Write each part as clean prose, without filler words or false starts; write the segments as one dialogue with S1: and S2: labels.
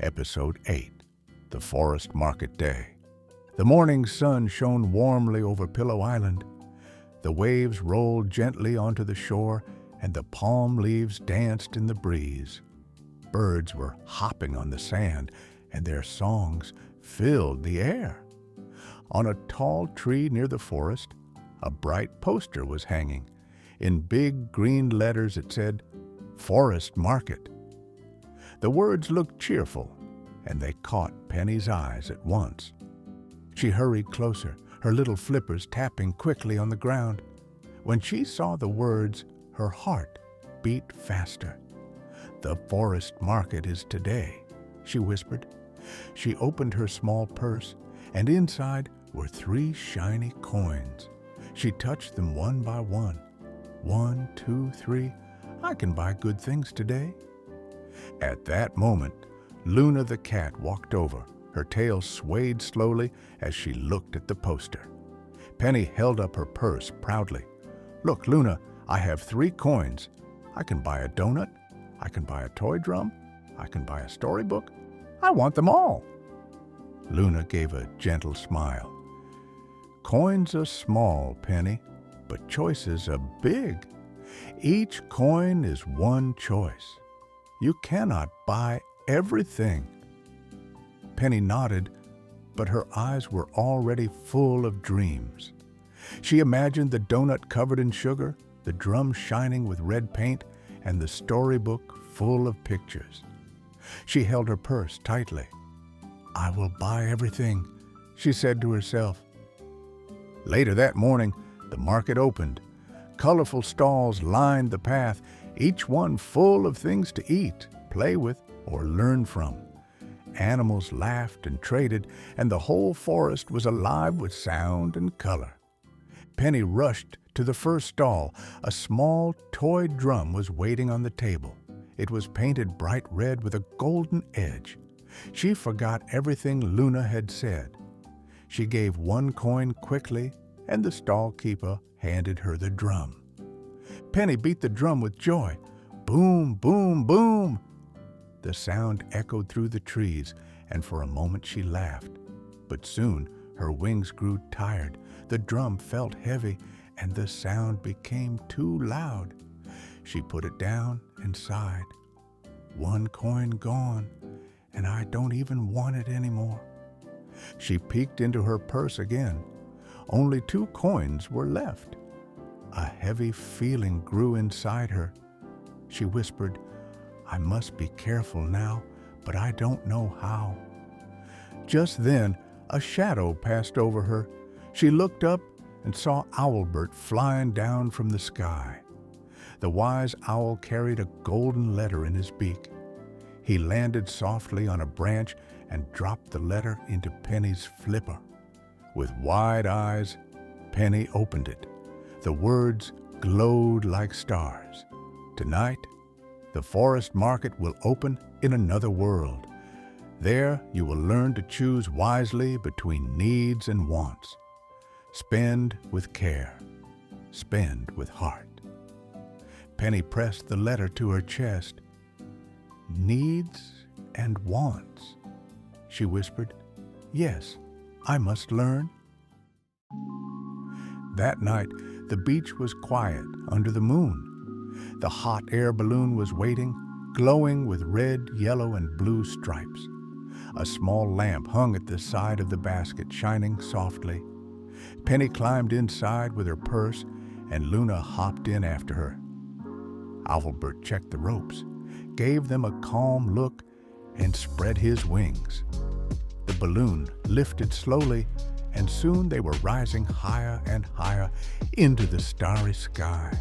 S1: Episode 8, The Forest Market Day. The morning sun shone warmly over Pillow Island. The waves rolled gently onto the shore, and the palm leaves danced in the breeze. Birds were hopping on the sand, and their songs filled the air. On a tall tree near the forest, a bright poster was hanging. In big green letters it said, "Forest Market." The words looked cheerful, and they caught Penny's eyes at once. She hurried closer, her little flippers tapping quickly on the ground. When she saw the words, her heart beat faster. "The forest market is today," she whispered. She opened her small purse, and inside were 3 shiny coins. She touched them one by one. 1, 2, 3, I can buy good things today. At that moment, Luna the cat walked over. Her tail swayed slowly as she looked at the poster. Penny held up her purse proudly. "Look, Luna, I have 3 coins. I can buy a donut. I can buy a toy drum. I can buy a storybook. I want them all." Luna gave a gentle smile. "Coins are small, Penny, but choices are big. Each coin is one choice. You cannot buy everything." Penny nodded, but her eyes were already full of dreams. She imagined the donut covered in sugar, the drum shining with red paint, and the storybook full of pictures. She held her purse tightly. "I will buy everything," she said to herself. Later that morning, the market opened. Colorful stalls lined the path, each one full of things to eat, play with, or learn from. Animals laughed and traded, and the whole forest was alive with sound and color. Penny rushed to the first stall. A small toy drum was waiting on the table. It was painted bright red with a golden edge. She forgot everything Luna had said. She gave 1 coin quickly, and the stall keeper handed her the drum. Penny beat the drum with joy. Boom, boom, boom! The sound echoed through the trees, and for a moment she laughed. But soon her wings grew tired, the drum felt heavy, and the sound became too loud. She put it down and sighed. 1 coin gone, and I don't even want it anymore. She peeked into her purse again. Only 2 coins were left. A heavy feeling grew inside her. She whispered, "I must be careful now, but I don't know how." Just then, a shadow passed over her. She looked up and saw Owlbert flying down from the sky. The wise owl carried a golden letter in his beak. He landed softly on a branch and dropped the letter into Penny's flipper. With wide eyes, Penny opened it. The words glowed like stars. "Tonight, the forest market will open in another world. There you will learn to choose wisely between needs and wants. Spend with care. Spend with heart." Penny pressed the letter to her chest. "Needs and wants," she whispered. "Yes, I must learn." That night, the beach was quiet under the moon. The hot air balloon was waiting, glowing with red, yellow, and blue stripes. A small lamp hung at the side of the basket, shining softly. Penny climbed inside with her purse, and Luna hopped in after her. Owlbert checked the ropes, gave them a calm look, and spread his wings. The balloon lifted slowly, and soon they were rising higher and higher into the starry sky.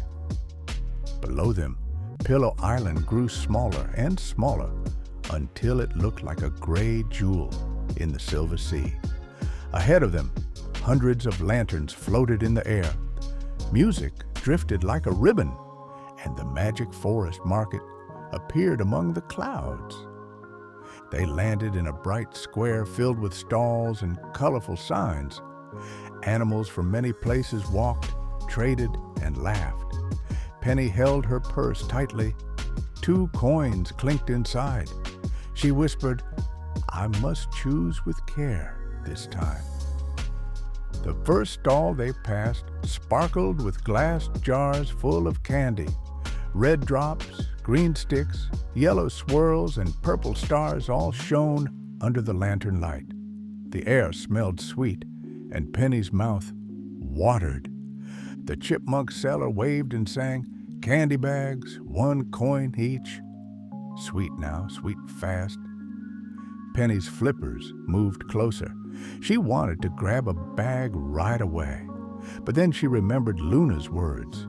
S1: Below them, Pillow Island grew smaller and smaller until it looked like a gray jewel in the silver sea. Ahead of them, hundreds of lanterns floated in the air. Music drifted like a ribbon, and the magic forest market appeared among the clouds. They landed in a bright square filled with stalls and colorful signs. Animals from many places walked, traded, and laughed. Penny held her purse tightly. 2 coins clinked inside. She whispered, I must choose with care this time. The first stall they passed sparkled with glass jars full of candy. Red drops, green sticks, yellow swirls, and purple stars all shone under the lantern light. The air smelled sweet, and Penny's mouth watered. The chipmunk seller waved and sang, "Candy bags, 1 coin each." Sweet now, sweet fast. Penny's flippers moved closer. She wanted to grab a bag right away. But then she remembered Luna's words.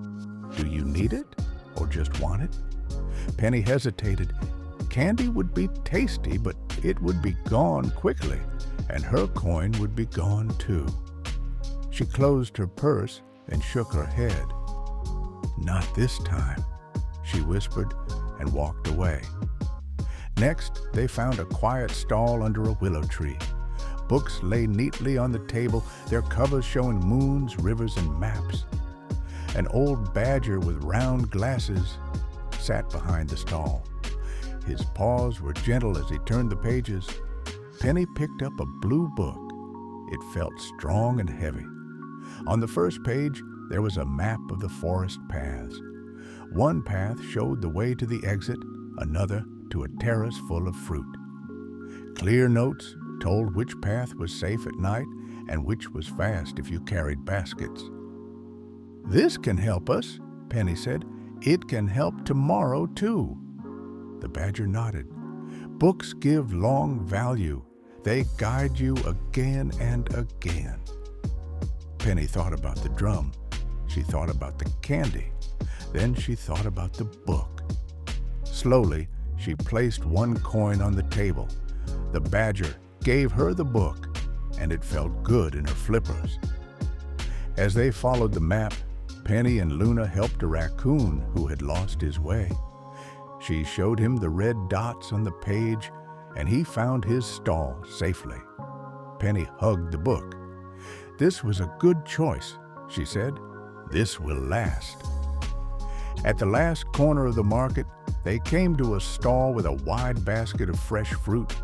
S1: "Do you need it or just want it?" Penny hesitated. Candy would be tasty, but it would be gone quickly, and her coin would be gone too. She closed her purse and shook her head. "Not this time," she whispered and walked away. Next, they found a quiet stall under a willow tree. Books lay neatly on the table, their covers showing moons, rivers, and maps. An old badger with round glasses sat behind the stall. His paws were gentle as he turned the pages. Penny picked up a blue book. It felt strong and heavy. On the first page, there was a map of the forest paths. One path showed the way to the exit, another to a terrace full of fruit. Clear notes told which path was safe at night and which was fast if you carried baskets. "This can help us," Penny said. "It can help tomorrow, too." The badger nodded. "Books give long value. They guide you again and again." Penny thought about the drum. She thought about the candy. Then she thought about the book. Slowly, she placed 1 coin on the table. The badger gave her the book, and it felt good in her flippers. As they followed the map, Penny and Luna helped a raccoon who had lost his way. She showed him the red dots on the page, and he found his stall safely. Penny hugged the book. "This was a good choice," she said. "This will last." At the last corner of the market, they came to a stall with a wide basket of fresh fruit.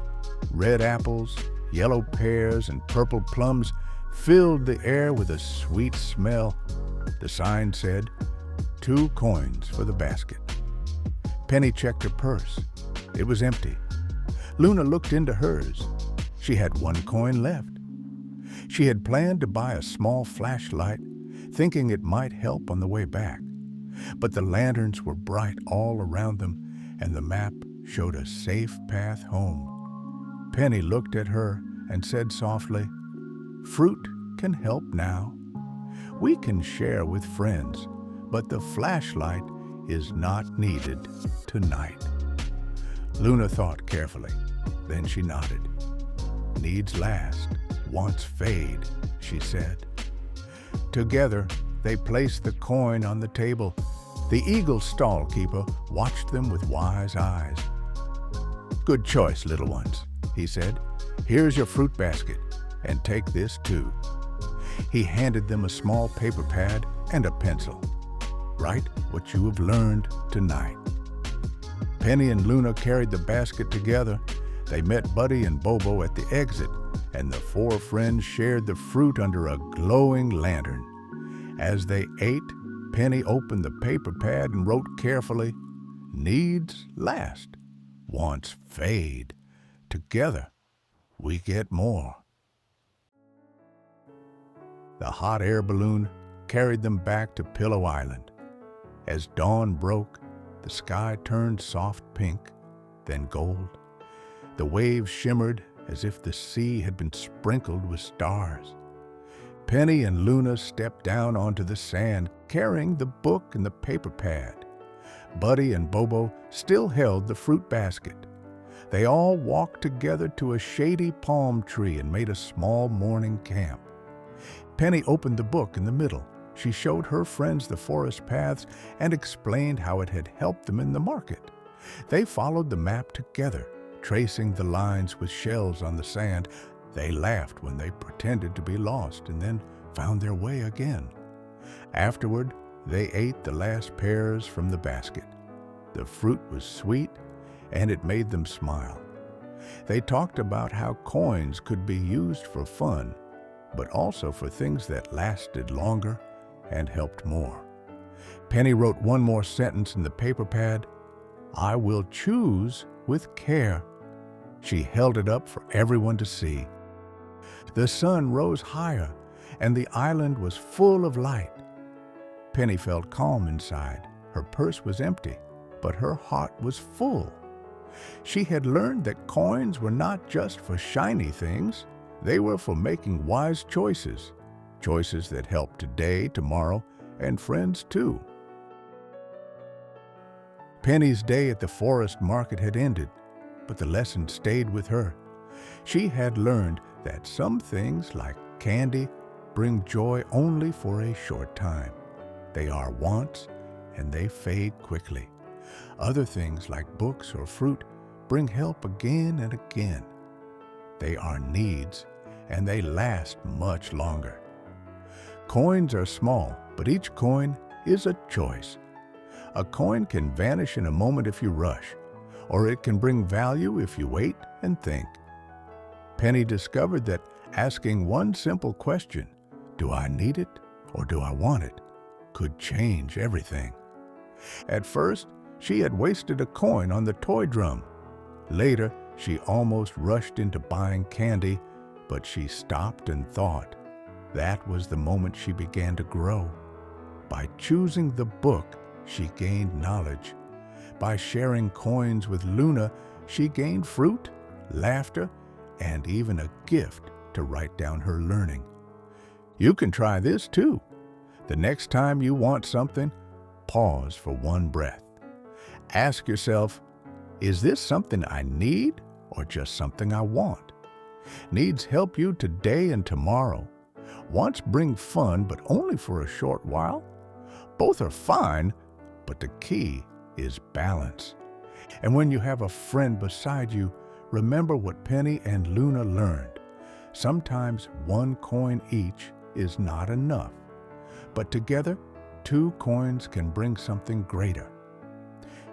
S1: Red apples, yellow pears, and purple plums filled the air with a sweet smell. The sign said, 2 coins for the basket. Penny checked her purse. It was empty. Luna looked into hers. She had 1 coin left. She had planned to buy a small flashlight, thinking it might help on the way back. But the lanterns were bright all around them, and the map showed a safe path home. Penny looked at her and said softly, "Fruit can help now. We can share with friends, but the flashlight is not needed tonight." Luna thought carefully. Then she nodded. "Needs last, wants fade," she said. Together, they placed the coin on the table. The eagle stall keeper watched them with wise eyes. "Good choice, little ones," he said. "Here's your fruit basket, and take this too." He handed them a small paper pad and a pencil. "Write what you have learned tonight." Penny and Luna carried the basket together. They met Buddy and Bobo at the exit, and the 4 friends shared the fruit under a glowing lantern. As they ate, Penny opened the paper pad and wrote carefully, "Needs last, wants fade. Together, we get more." The hot air balloon carried them back to Pillow Island. As dawn broke, the sky turned soft pink, then gold. The waves shimmered as if the sea had been sprinkled with stars. Penny and Luna stepped down onto the sand, carrying the book and the paper pad. Buddy and Bobo still held the fruit basket. They all walked together to a shady palm tree and made a small morning camp. Penny opened the book in the middle. She showed her friends the forest paths and explained how it had helped them in the market. They followed the map together, tracing the lines with shells on the sand. They laughed when they pretended to be lost and then found their way again. Afterward, they ate the last pears from the basket. The fruit was sweet, and it made them smile. They talked about how coins could be used for fun, but also for things that lasted longer and helped more. Penny wrote one more sentence in the paper pad: "I will choose with care." She held it up for everyone to see. The sun rose higher, and the island was full of light. Penny felt calm inside. Her purse was empty, but her heart was full. She had learned that coins were not just for shiny things. They were for making wise choices, choices that help today, tomorrow, and friends too. Penny's day at the forest market had ended, but the lesson stayed with her. She had learned that some things, like candy, bring joy only for a short time. They are wants, and they fade quickly. Other things, like books or fruit, bring help again and again. They are needs, and they last much longer. Coins are small, but each coin is a choice. A coin can vanish in a moment if you rush, or it can bring value if you wait and think. Penny discovered that asking one simple question, "Do I need it or do I want it?" could change everything. At first, she had wasted a coin on the toy drum. Later, she almost rushed into buying candy, but she stopped and thought. That was the moment she began to grow. By choosing the book, she gained knowledge. By sharing coins with Luna, she gained fruit, laughter, and even a gift to write down her learning. You can try this too. The next time you want something, pause for one breath. Ask yourself, is this something I need or just something I want? Needs help you today and tomorrow. Wants bring fun, but only for a short while. Both are fine, but the key is balance. And when you have a friend beside you, remember what Penny and Luna learned. Sometimes one coin each is not enough, but together, 2 coins can bring something greater.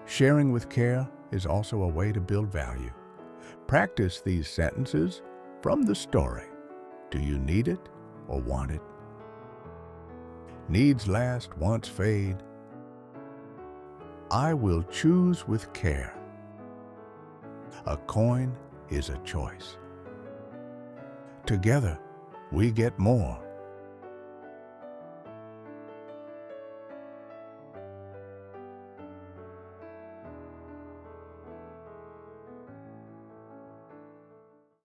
S1: Sharing with care is also a way to build value. Practice these sentences from the story. Do you need it or want it? Needs last, wants fade. I will choose with care. A coin is a choice. Together, we get more.